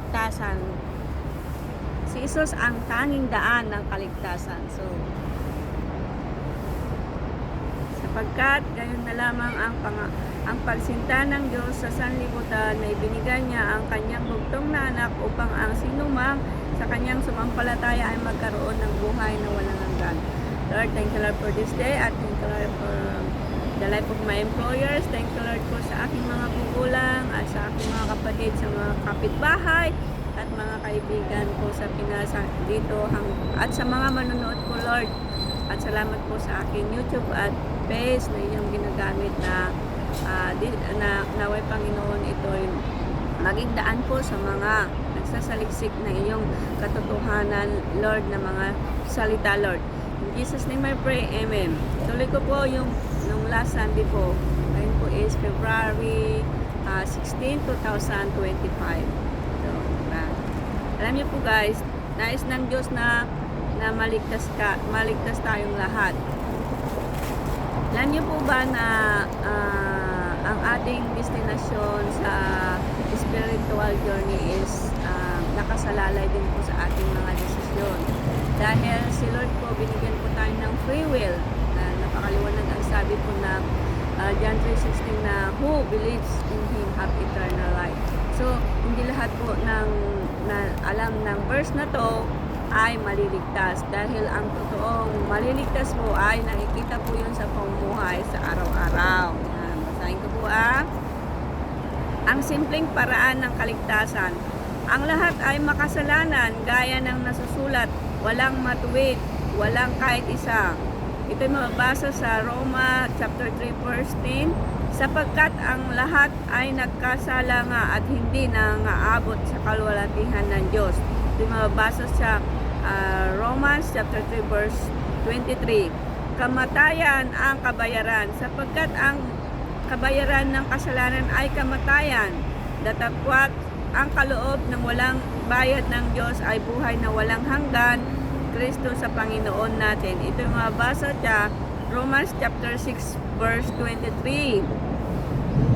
kaligtasan. Si Jesus ang tanging daan ng kaligtasan. So, sapagkat gayon na lamang ang pagsinta ng Diyos sa sanlibutan na ibinigay niya ang kanyang bugtong na anak upang ang sinumang sa kanyang sumampalataya ay magkaroon ng buhay na walang hanggan. Lord, thank you Lord for this day at thank you Lord for the life of my employers. Thank you Lord po sa aking mga gugulang at sa aking mga kapatid, sa mga kapitbahay at mga kaibigan ko sa Pinas dito at sa mga manonood ko Lord. At salamat po sa aking YouTube at page na inyong ginagamit na naway Panginoon ito'y maging daan po sa mga nagsasaliksik na iyong katotohanan Lord na mga salita Lord. In Jesus name I pray, Amen. Tuloy ko po nung last Sunday po. Ngayon po is February 16, 2025. So, alam niyo po guys, nais ng Diyos na maligtas tayong lahat. Alam niyo po ba na ang ating destinasyon sa spiritual journey is nakasalalay din po sa ating mga desisyon. Dahil si Lord po, binigyan po tayo ng free will. Napakaliwanag ang sabi po na John 3:16 na who believes in Him have eternal life. So, hindi lahat po na alam ng verse na to ay maliligtas. Dahil ang totoong maliligtas po ay nakikita po yun sa pamumuhay sa araw-araw. Basahin ko po ang simpleng paraan ng kaligtasan. Ang lahat ay makasalanan gaya ng nasusulat, walang matuwid, walang kahit isa. Ito'y mababasa sa Roma chapter 3 verse 10, sapagkat ang lahat ay nagkasala nga at hindi nangaabot sa kaluwalhatihan ng Diyos. Ito'y mababasa sa Romans chapter 3 verse 23. Kamatayan ang kabayaran, sapagkat ang kabayaran ng kasalanan ay kamatayan. Datapwat ang kaloob ng walang bayad ng Diyos ay buhay na walang hanggan, Kristo sa Panginoon natin. Ito yung mabasa sa Romans chapter 6 verse 23.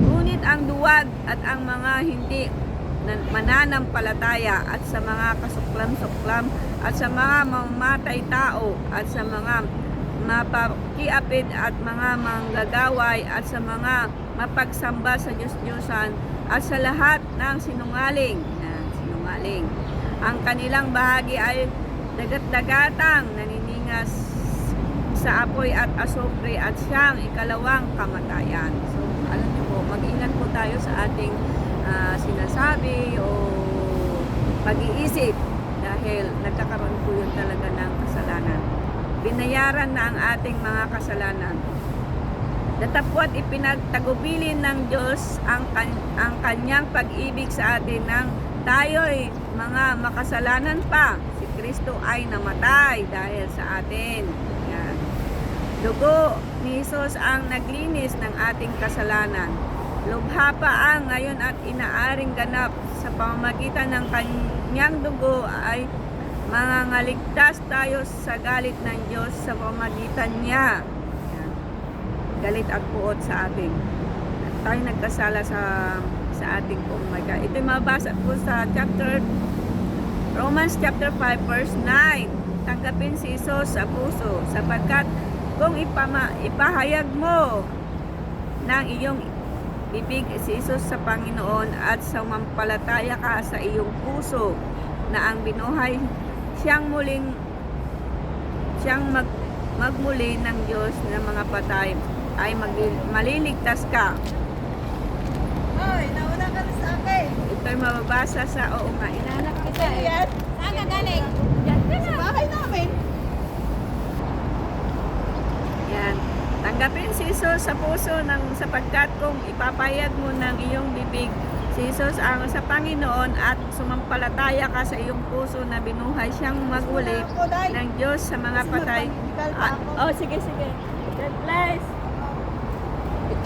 Ngunit ang duwag at ang mga hindi mananampalataya at sa mga kasuklam-suklam at sa mga mamatay tao at sa mga mapakiapid at mga manggagaway at sa mga mapagsamba sa Diyos-Diyosan at sa lahat ng sinungaling. Ang kanilang bahagi ay dagat-dagatang naniningas sa apoy at asupre at siyang ikalawang kamatayan. So, alam niyo po, mag-ingat po tayo sa ating sinasabi o pag-iisip dahil nagkakaroon po yun talaga ng kasalanan. Binayaran na ang ating mga kasalanan. Datapwat ipinagtagubilin ng Diyos ang kanyang pag-ibig sa atin nang tayo'y mga makasalanan pa. Si Kristo ay namatay dahil sa atin. Yan. Dugo ni Jesus ang naglinis ng ating kasalanan. Lubha pa ang ngayon at inaaring ganap sa pamamagitan ng kanyang dugo ay mangangaligtas tayo sa galit ng Diyos sa pamamagitan niya. Yan. Galit at puot sa atin. Tayo nagkasala sa ating pamamagitan. Ito mabasa po sa Romans chapter 5 verse 9. Tanggapin si Jesus sa puso sapagkat kung ipahayag mo ng iyong ibig si Jesus sa Panginoon at sumampalataya ka sa iyong puso na ang binuhay siyang magmuli ng Diyos ng mga patay ay maliligtas ka. Hoy, nauna ka na sa akin. Ito'y mababasa sa oo nga. Inanak kita eh. Yan. Saan ka galing? Yan ka Sa na. bahay namin. Yan. Tanggapin si Jesus sa puso sapagkat kung ipapayag mo ng iyong bibig si Jesus ang sa Panginoon at sumampalataya ka sa iyong puso na binuhay siyang maguli ng Diyos sa mga patay. Sige. God bless.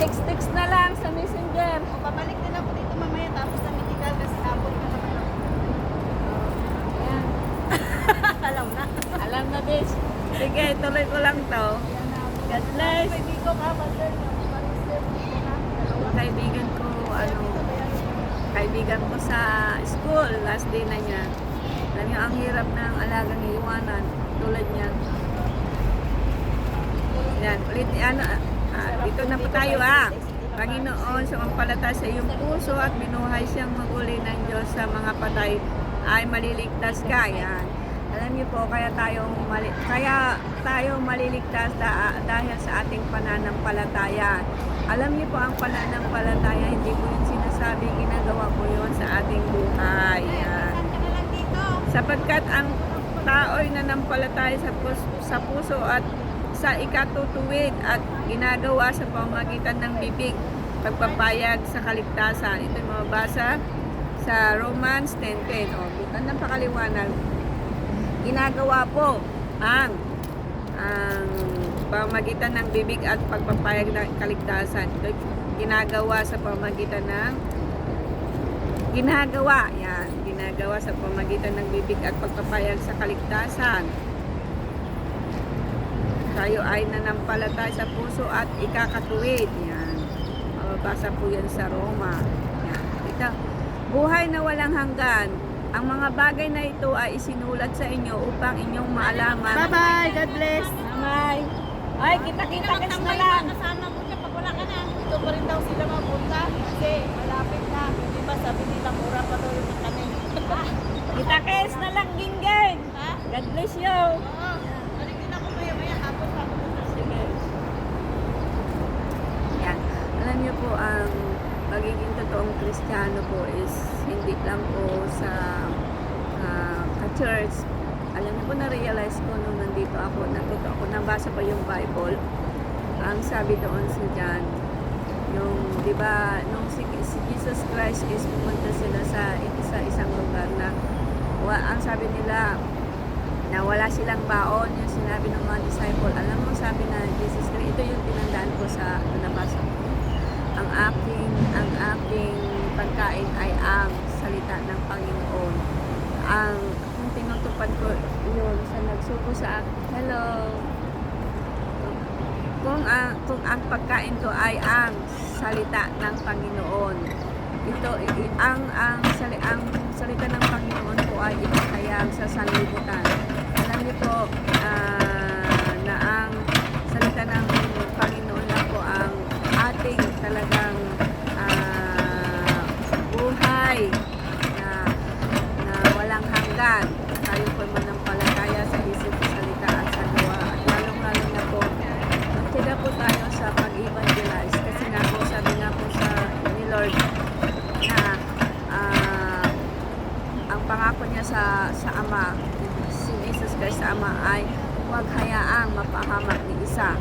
Text na lang sa messenger. Pabalik din ako dito mamaya tapos sa medical kasi hapon ka naman ako. Yan. Alam na. Alam na, bis. Sige, tuloy ko lang to. God bless. Hindi ko kapatid. Mga kaibigan ko, kaibigan ko sa school, last day na niya. Alam niyo, ang hirap ng alagang iiwanan, tulad niya. Yan, ulit, dito na po tayo Panginoon, sumampalataya sa iyong puso at binuhay siyang maguli ng Diyos sa mga patay ay maliligtas ka. Yan. Alam niyo po, kaya tayo maliligtas dahil sa ating pananampalataya. Alam niyo po, ang pananampalataya, hindi po yung sinasabi, ginagawa po yun sa ating buhay. Yan. Saan ka na lang dito? Sapagkat ang tao'y nanampalataya sa puso at sa ikatutuwid at ginagawa sa pamamagitan ng bibig, pagpapayag sa kaligtasan. Ito yung mababasa sa Romans 10:10. Dito ng pakaliwanag. Ginagawa po ang pamamagitan ng bibig at pagpapayag ng kaligtasan. Ito ginagawa sa pamamagitan ng ginagawa sa pamamagitan ng bibig at pagpapayag sa kaligtasan. Tayo ay nanampalataya sa puso at ikakatuwid. Yan. Mababasa po yan sa Roma. Yan. Ito, buhay na walang hanggan. Ang mga bagay na ito ay isinulat sa inyo upang inyong maalaman. Bye-bye. God bless. Bye. Ay, kita-kita kasi na lang. Kasama mo siya pag wala ka na. Dito pa rin daw sila mapunta. Kasi malapit na. Di ba sabi nila mura pa daw yung kami. Kita-kes na lang, Ginggeng. Ha? God bless you. Oo. Balik din ako maya-maya. Hapon pa ako. Sige. Yan. Alam niyo po, ang pagiging totoong Kristiyano po is hindi lang po sa church. Alam niyo po, na-realize ko nung nandito ako, natuto ako, nabasa pa yung Bible. Ang sabi doon sa John, yung, di ba, nung si Jesus Christ is pumunta sila sa isang lugar na, ang sabi nila, na wala silang baon, yung sinabi ng mga disciple. Alam mo, sabi na Jesus Christ, ito yung tinandaan ko sa nabasa ko. Ang aking pagkain ay ang salita ng Panginoon. Kung tinutupad ko yun sa nagsuko sa akin, hello, kung ang pagkain ko ay ang salita ng Panginoon, ito ang salita ng Panginoon po ay ipahayag sa sanlibutan. Alam niyo po na ang salita ng Panginoon lang po ang ating talagang buhay na walang hanggan. Tayo po manampalataya sa isip, sa salita at sa gawa. At lalong-lalo na po, magtiga po tayo sa pag-evangelize. Kasi nga po, sabi nga po ni Lord na ang pangako niya sa Ama, si Jesus Christ sa Ama, ay huwag hayaang mapahamak ni isa.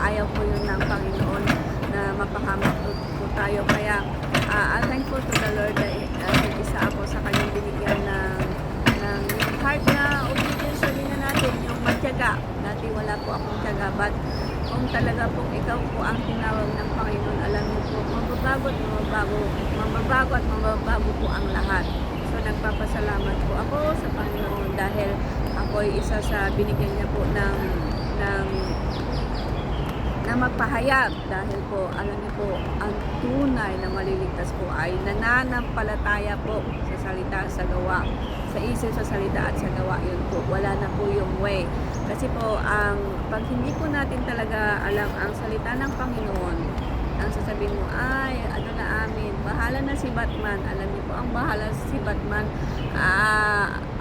Ayaw po yun ng Panginoon na mapahamak po tayo. Kaya I'm thankful to the Lord na isa ako sa kanyang binigyan ng yung heart na obedience. Sabihin na natin yung matyaga. Dati wala po akong tiyaga, but kung talaga pong ikaw po ang tinawag ng Panginoon, alam mo po, mababago at mababago po ang lahat. So nagpapasalamat po ako sa Panginoon dahil ako ay isa sa binigyan niya po ng na magpahayag, dahil po alam niyo po, ang tunay na maliligtas po ay nananampalataya po sa salita, sa gawa, sa isip, sa salita at sa gawa. Yun po, wala na po yung way. Kasi po, pag hindi po natin talaga alam ang salita ng Panginoon, ang sasabihin mo, ay, ano na amin, bahala na si Batman. Alam niyo po, ang bahala si Batman,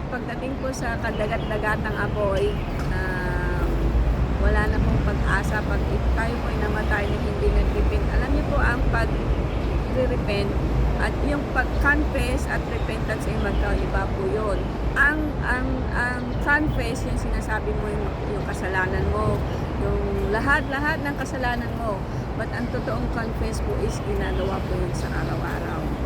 pagdating po sa kadagat-dagatang apoy, wala na pong pag-asa pag tayo po ay namatay na hindi nag-repent. Alam niyo po, ang pag-repent at yung pag-confess at repentance ay magkaiba po yun. Ang confess, yung sinasabi mo yung kasalanan mo, yung lahat ng kasalanan mo. But ang totoong confess po is ginagawa po yun sa araw-araw.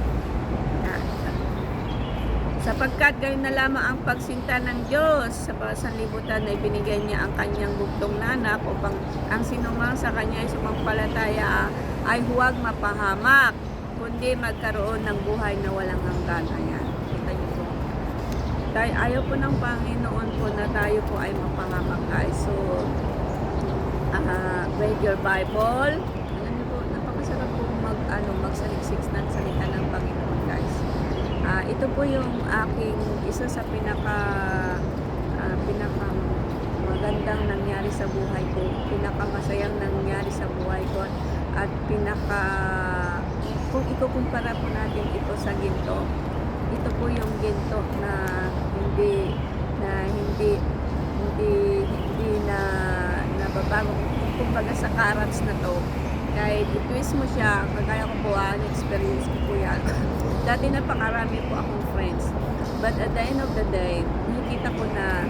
Sapagkat gayon na lamang ang pagsinta ng Diyos sa sanlibutan na ibinigay niya ang kanyang bugtong na anak upang ang sinumang sa kanya ay sumampalataya ay huwag mapahamak, kundi magkaroon ng buhay na walang hanggan. Ayan, kita niyo po. Ayaw po ng Panginoon po na tayo po ay mapahamak, guys. So, read your Bible. Alam niyo po, napakasarap po magsaliksik ng salita ng Panginoon, guys. Ito po yung aking isa sa pinaka magandang nangyari sa buhay ko, pinakamasayang nangyari sa buhay ko, at kung ikukumpara po natin ito sa ginto, ito po yung ginto na hindi na nababago. Kumbaga sa carrots na to, kahit i-twist mo siya, kagaya ko po, experience ko po yan. Dati napakarami po akong friends, but at the end of the day, nakikita ko na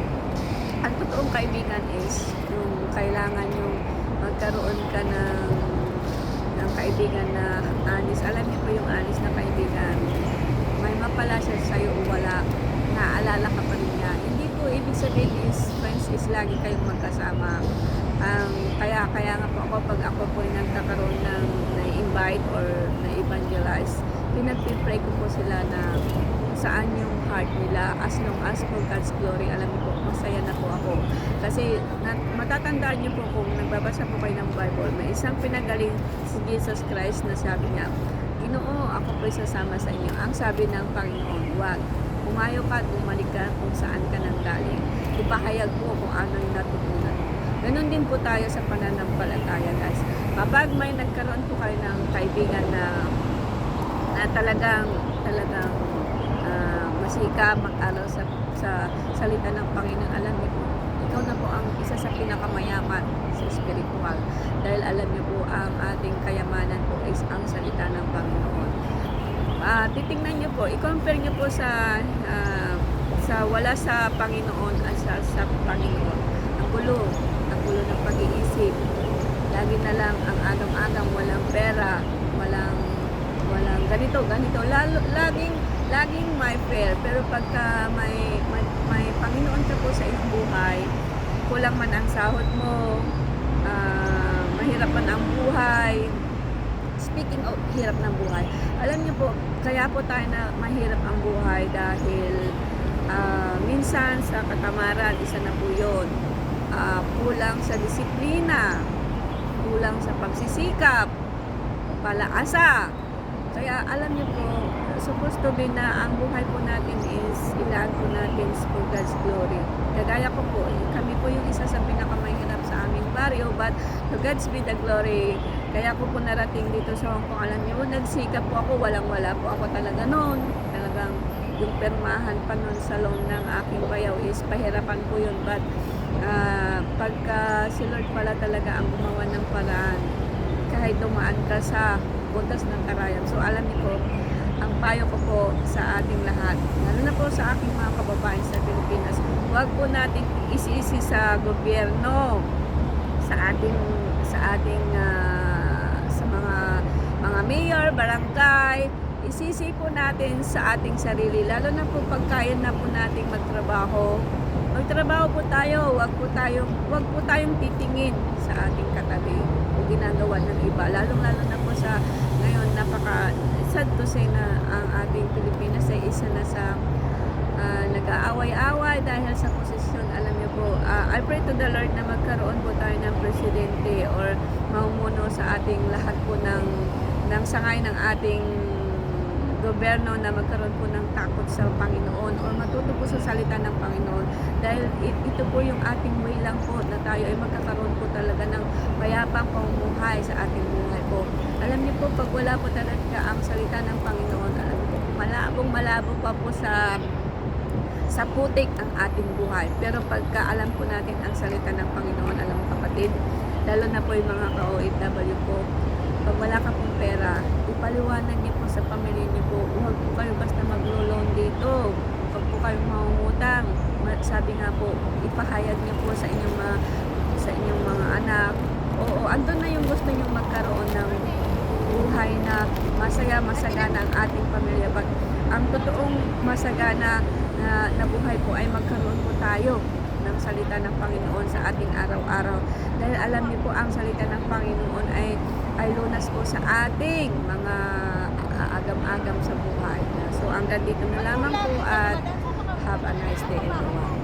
ang totoong kaibigan is yung kailangan yung magkaroon ka ng kaibigan na honest. Alam niyo po yung honest na kaibigan, may mapala siya sa'yo o wala, naaalala ka pa rin niya. Hindi po ibig sabihin is friends is lagi kayong magkasama. Kaya nga po ako, pag ako po rin nagkakaroon ng na-invite or na-evangelize, pinag-pray ko po sila na saan yung heart nila, as long as for God's glory. Alam niyo po, masaya na po ako. Kasi matatandaan niyo po kung nagbabasa po kayo ng Bible, may isang pinagaling si Jesus Christ na sabi niya, Ginoo, ako po sasama sa inyo. Ang sabi ng Panginoon, wag. Umayo ka at bumalik ka kung saan ka nang galing. Ipahayag mo kung ano yung natutunan. Ganon din po tayo sa pananampalataya, guys. Kapag may nagkaroon po kayo ng kaibigan na talagang masika mag-aral sa salita ng Panginoon, alam niyo po, ikaw na po ang isa sa pinakamayaman sa spiritual. Dahil alam niyo po, ang ating kayamanan po is ang salita ng Panginoon. Titingnan niyo po, i-compare niyo po sa wala sa Panginoon at sa Panginoon. Ang gulo ng pag-iisip. Lagi na lang ang agang-agang, walang pera, walang ganito. Laging may fair, pero pagka may Panginoon ka po sa iyong buhay, kulang man ang sahod mo, mahirap man ang buhay. Speaking of hirap ng buhay, alam niyo po, kaya po tayo na mahirap ang buhay dahil minsan sa katamaran, isa na po yun, kulang sa disiplina, kulang sa pagsisikap, palaasa. Kaya alam niyo po, supposed to be na ang buhay po natin is ilaan po natin for God's glory. Kagaya ko po, kami po yung isa sa pinakamahirap sa aming baryo, but to God's be the glory. Kaya ko po narating dito sa Hong Kong. Alam niyo, nagsikap po ako, walang-wala po ako talaga noon. Talagang yung permahan pa noon sa loan ng aking bayaw is pahirapan po yun. But pagka si Lord pala talaga ang gumawa ng paraan, kahit dumaan ka sa buntas ng karayan. So alam niyo po, ang payo ko po sa ating lahat, lalo na po sa aking mga kababayan sa Pilipinas, huwag po natin isi-isi sa gobyerno, sa mga mayor, barangay. Isisi po natin sa ating sarili, lalo na po pag kaya na po nating magtrabaho po tayo. Huwag po tayong titingin sa ating katabi o ginagawa ng iba, lalong-lalo na po sa ngayon, sad to say na ang ating Pilipinas ay isa na sa nag-aaway-away dahil sa posisyon. Alam niyo po, I pray to the Lord na magkaroon po tayo ng presidente or mamumuno sa ating lahat po ng sangay ng ating gobyerno, na magkaroon po ng takot sa Panginoon or matuto po sa salita ng Panginoon, dahil ito po yung ating way lang po na tayo ay magkakaroon po talaga ng mayapang pamumuhay sa ating buhay po. Alam niyo po, pag wala po talaga ang salita ng Panginoon, alam niyo po, malabo pa po sa putik ang ating buhay. Pero pagka alam po natin ang salita ng Panginoon, alam mo kapatid, lalo na po yung mga ka-OFW po, pag wala ka pong pera, ipaliwanag niyo po sa pamilya niyo po, huwag po kayo basta maglo-loan dito, huwag po kayong mangungutang. Sabi nga po, ipahayag niyo po sa inyong mga anak. Oo, andun na yung gusto niyo magkaroon ng buhay na masaya, masagana ang ating pamilya. But ang totoong masagana na buhay po ay magkaroon po tayo ng salita ng Panginoon sa ating araw-araw. Dahil alam niyo po, ang salita ng Panginoon ay lunas po sa ating mga agam-agam sa buhay. So hanggang dito na lamang po, at have a nice day everyone.